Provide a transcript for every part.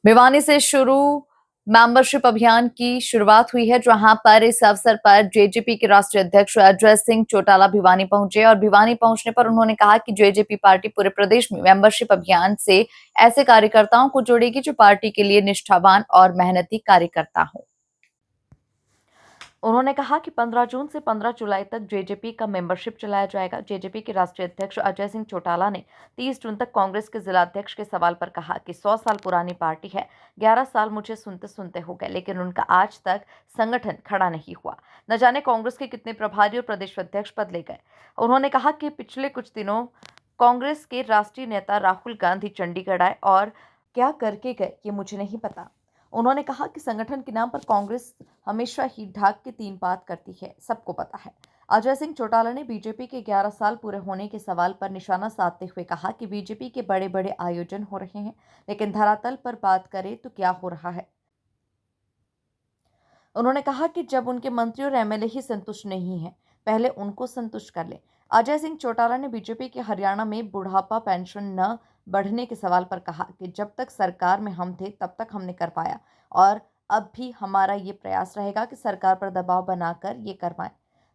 भिवानी से शुरू मेंबरशिप अभियान की शुरुआत हुई है, जहां पर इस अवसर पर जेजेपी के राष्ट्रीय अध्यक्ष अजय सिंह चौटाला भिवानी पहुंचे और भिवानी पहुंचने पर उन्होंने कहा कि जेजेपी पार्टी पूरे प्रदेश में मेंबरशिप अभियान से ऐसे कार्यकर्ताओं को जोड़ेगी जो पार्टी के लिए निष्ठावान और मेहनती कार्यकर्ता हो। उन्होंने कहा कि 15 जून से 15 जुलाई तक जेजेपी का मेंबरशिप चलाया जाएगा। जेजेपी के राष्ट्रीय अध्यक्ष अजय सिंह चौटाला ने 30 जून तक कांग्रेस के जिलाध्यक्ष के सवाल पर कहा कि 100 साल पुरानी पार्टी है, 11 साल मुझे सुनते सुनते हो गए, लेकिन उनका आज तक संगठन खड़ा नहीं हुआ। न जाने कांग्रेस के कितने प्रभारी और प्रदेश अध्यक्ष बदले गए। उन्होंने कहा कि पिछले कुछ दिनों कांग्रेस के राष्ट्रीय नेता राहुल गांधी चंडीगढ़ आए और क्या करके गए ये मुझे नहीं पता। उन्होंने कहा कि संगठन के नाम पर कांग्रेस हमेशा ही ढाक के तीन बात करती है, सबको पता है। अजय सिंह चौटाला ने बीजेपी के 11 साल पूरे होने के सवाल पर निशाना साधते हुए कहा कि बीजेपी के बड़े बड़े आयोजन हो रहे हैं, लेकिन धरातल पर बात करें तो क्या हो रहा है। उन्होंने कहा कि जब उनके मंत्री और एमएलए ही संतुष्ट नहीं हैं, पहले उनको संतुष्ट कर लें। अजय सिंह चौटाला ने बीजेपी के हरियाणा में बुढ़ापा पेंशन न बढ़ने के सवाल पर कहा कि जब तक सरकार में हम थे तब तक हमने कर पाया और अब भी हमारा ये प्रयास रहेगा कि सरकार पर दबाव बनाकर ये करवाएं।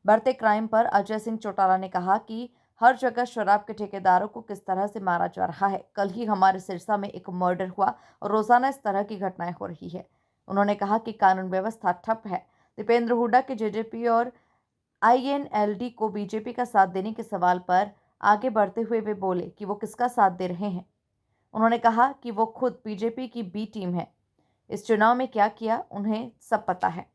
बढ़ते क्राइम पर अजय सिंह चौटाला ने कहा कि हर जगह शराब के ठेकेदारों को किस तरह से मारा जा रहा है। कल ही हमारे सिरसा में एक मर्डर हुआ और रोजाना इस तरह की घटनाएं हो रही है। उन्होंने कहा कि कानून व्यवस्था ठप है। दीपेंद्र हुड्डा के जेजेपी और आईएनएलडी को बीजेपी का साथ देने के सवाल पर आगे बढ़ते हुए वे बोले कि वो किसका साथ दे रहे हैं। उन्होंने कहा कि वो खुद बीजेपी की बी टीम है। इस चुनाव में क्या किया उन्हें सब पता है।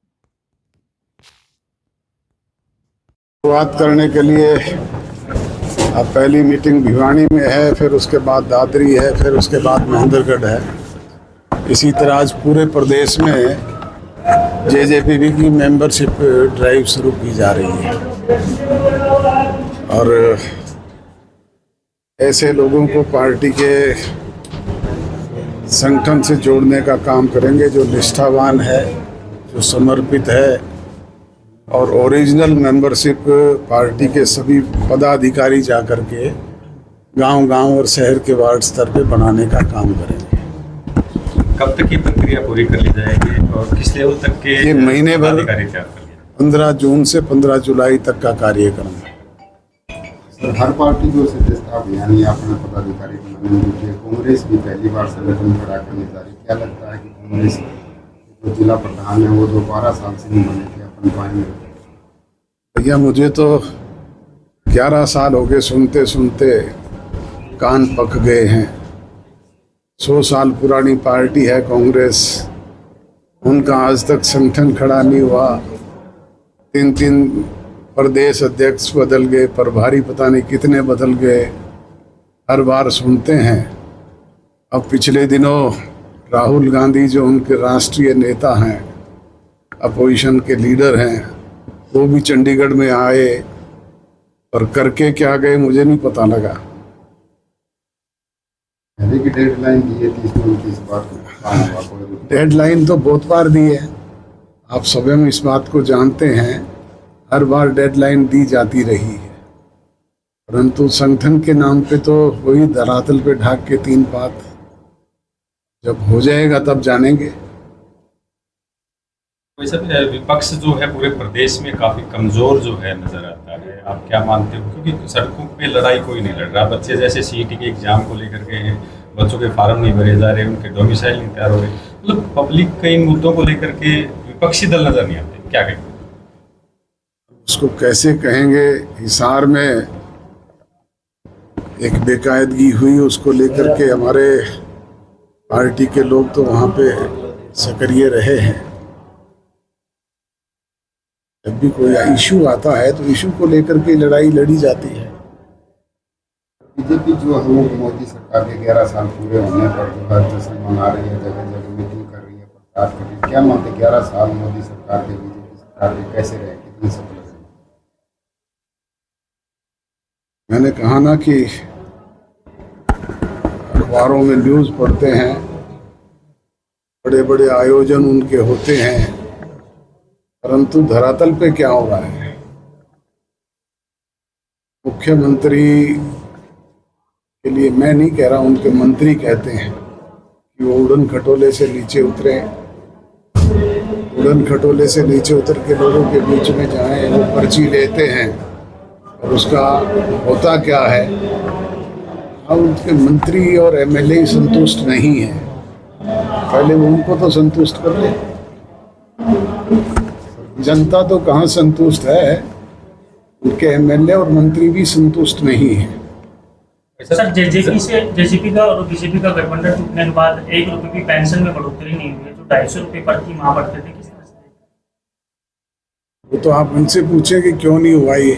बात करने के लिए अब पहली मीटिंग भिवानी में है, फिर उसके बाद दादरी है, फिर उसके बाद महेंद्रगढ़ है। इसी तरह आज पूरे प्रदेश में जेजेपी की मेंबरशिप ड्राइव शुरू की जा रही है और ऐसे लोगों को पार्टी के संगठन से जोड़ने का काम करेंगे जो निष्ठावान है, जो समर्पित है और ओरिजिनल मेंबरशिप पार्टी के सभी पदाधिकारी जाकर के गांव-गांव और शहर के वार्ड स्तर पे बनाने का काम करेंगे। कब तक की प्रक्रिया पूरी कर ली जाएगी और किस लेवल तक के ये महीने भर अधिकारी तैयार कर लिया? 15 जून से 15 जुलाई तक का कार्यक्रम है। सर, हर पार्टी जो सदस्यता अभियान या अपने पदाधिकारी बनाने में जुटी है। कांग्रेस भी पहली बार संगठन खड़ा करने जा रही है। क्या लगता है कि कांग्रेस जो जिला प्रधान है वो 12 साल से नहीं बने थे, अपन पाएंगे? भैया मुझे तो 11 साल हो गए सुनते सुनते कान पक गए हैं। 100 साल पुरानी पार्टी है कांग्रेस, उनका आज तक संगठन खड़ा नहीं हुआ। 3 प्रदेश अध्यक्ष बदल गए, प्रभारी पता नहीं कितने बदल गए, हर बार सुनते हैं। अब पिछले दिनों राहुल गांधी जो उनके राष्ट्रीय नेता हैं, अपोजिशन के लीडर हैं, वो भी चंडीगढ़ में आए और करके क्या गए मुझे नहीं पता लगा। की डेडलाइन दी है 30-29 बार। डेडलाइन तो बहुत बार दी है, आप स्वयं इस बात को जानते हैं, हर बार डेडलाइन दी जाती रही है, परंतु संगठन के नाम पे तो वही धरातल पे ढाक के तीन बात, जब हो जाएगा तब जानेंगे। वैसे विपक्ष जो है पूरे प्रदेश में काफी कमजोर जो है नजर आता है, आप क्या मानते हो? क्योंकि सड़कों पे लड़ाई कोई नहीं लड़ रहा। बच्चे जैसे सीईटी के एग्जाम को लेकर के हैं, बच्चों के फार्म नहीं भरे जा रहे, उनके डोमिसाइल नहीं तैयार हो रहे। मतलब पब्लिक के इन मुद्दों को लेकर के विपक्षी दल नजर नहीं आते, क्या कहेंगे? उसको कैसे कहेंगे? हिसार में एक बेकायदगी हुई, उसको लेकर के हमारे पार्टी के लोग तो वहाँ पे सक्रिय रहे हैं। जब भी कोई इशू आता है तो इशू को लेकर के लड़ाई लड़ी जाती है। बीजेपी जो है वो मोदी सरकार के 11 साल पूरे होने पर जो है जश्न मना रही है, जगह जगह मीटिंग कर रही है, प्रचार कर रही है। क्या मानते 11 साल मोदी सरकार के, बीजेपी सरकार के कैसे रहे, कितने सफल रहे? मैंने कहा ना कि अखबारों में न्यूज़ पढ़ते हैं, बड़े बड़े आयोजन उनके होते हैं, परंतु धरातल पे क्या हो रहा है? मुख्यमंत्री के लिए मैं नहीं कह रहा, उनके मंत्री कहते हैं कि वो उड़न खटोले से नीचे उतरे, उड़न खटोले से नीचे उतर के लोगों के बीच में जाएं, वो पर्ची लेते हैं और उसका होता क्या है, अब उनके मंत्री और एमएलए संतुष्ट नहीं हैं, पहले वो उनको तो संतुष्ट कर ले। जनता तो कहाँ संतुष्ट है, उनके एमएलए और मंत्री भी संतुष्ट नहीं है। सर जेजेपी का और बीजेपी का गठबंधन टूटने के बाद 1 रुपये की पेंशन में बढ़ोतरी नहीं हुई है, जो 250 रुपये प्रति माह बढ़ते थे, किस तरह से? वो तो आप उनसे पूछें कि क्यों नहीं हुआ ये।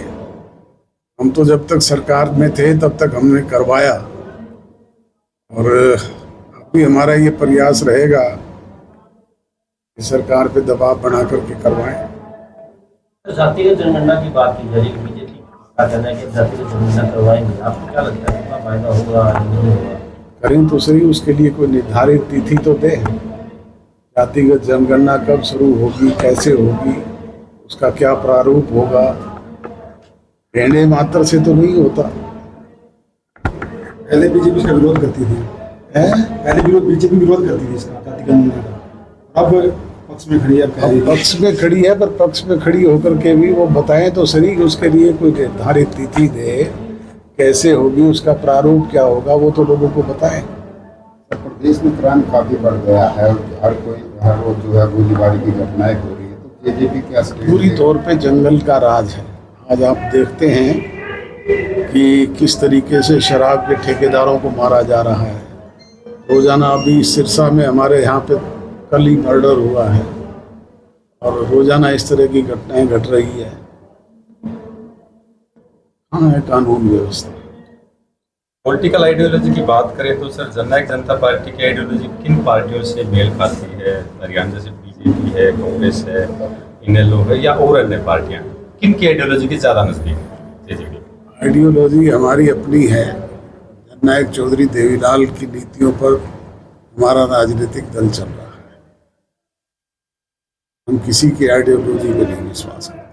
हम तो जब तक सरकार में थे तब तक हमने करवाया, और अभी हमारा ये प्रयास रहेगा कि सरकार पे दबाव बना करके करवाएं। जातिगत जनगणना की बात की जा रही है, बीजेपी का कहना है कि जातिगत जनगणना करवाएंगे, आपको क्या लगता है कितना फायदा होगा नहीं होगा? करें तो सही, उसके लिए कोई निर्धारित तिथि तो दे। जातिगत जनगणना कब शुरू होगी, कैसे होगी, उसका क्या प्रारूप होगा, कहने मात्र से तो नहीं होता। पहले बीजेपी इसका विरोध करती थी, पहले बीजेपी विरोध करती थी इसका जातिगत जनगणना का, अब पक्ष में खड़ी है। अब पक्ष में खड़ी है, पर पक्ष में खड़ी होकर के भी वो बताएं तो सही कि उसके लिए कोई निर्धारित तिथि दे, कैसे होगी, उसका प्रारूप क्या होगा, वो तो लोगों को बताएं। प्रदेश में क्राइम काफी बढ़ गया है और हर रोज जो है गोलीबारी की घटनाएं हो रही है, तो जेजेपी क्या पूरी तौर पे जंगल का राज है। आज आप देखते हैं कि किस तरीके से शराब के ठेकेदारों को मारा जा रहा है। रोजाना अभी सिरसा में हमारे यहाँ पे कल ही मर्डर हुआ है, और रोजाना इस तरह की घटनाएं घट रही है। हाँ, है कानून व्यवस्था। पॉलिटिकल आइडियोलॉजी की बात करें तो सर, जननायक जनता पार्टी की आइडियोलॉजी किन पार्टियों से मेल खाती है? हरियाणा जैसे बीजेपी है, कांग्रेस है, इनेलो है, या और अन्य पार्टियां, किन की आइडियोलॉजी के ज़्यादा नजदीक है? आइडियोलॉजी हमारी अपनी है। जननायक चौधरी देवीलाल की नीतियों पर हमारा राजनीतिक दल चल रहा है। हम किसी की आइडियोलॉजी पे नहीं विश्वास करते।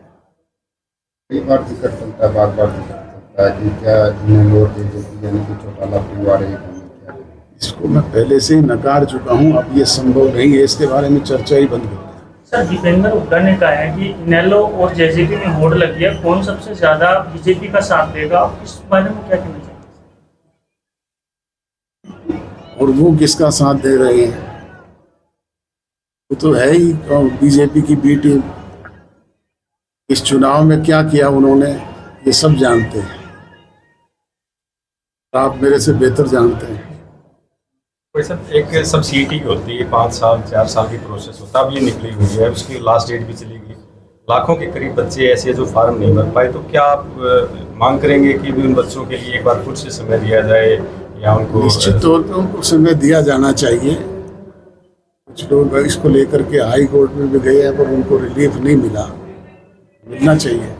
कई बार जिक्र चलता है, बार जिक्र चलता है कि क्या इनेलो और जेजेपी यानी कि चौटाला परिवार एक होने क्या? इसको मैं पहले से ही नकार चुका हूँ, अब ये संभव नहीं है, इसके बारे में चर्चा ही बंद कर दें। सर दीपेंद्र हुड्डा ने कहा है कि इनेलो और जेजेपी में होड़ लगी है, कौन सबसे ज्यादा बीजेपी का साथ देगा, इस बारे में क्या कहना चाहिए? और वो किसका साथ दे रहे हैं? वो तो है ही बीजेपी की बी टीम। इस चुनाव में क्या किया उन्होंने, ये सब जानते हैं, आप मेरे से बेहतर जानते हैं। कोई सर, एक सब्सिडी होती है 5 साल 4 साल की प्रोसेस होता है, अब ये निकली हुई है, उसकी लास्ट डेट भी चली गई। लाखों के करीब बच्चे ऐसे हैं जो फार्म नहीं भर पाए, तो क्या आप मांग करेंगे कि भी उन बच्चों के लिए एक बार फिर से समय दिया जाए, या उनको निश्चित तौर पर उनको समय दिया जाना चाहिए। कुछ लोग इसको लेकर के हाई कोर्ट में भी गए हैं, पर उनको रिलीफ नहीं मिला, मिलना चाहिए।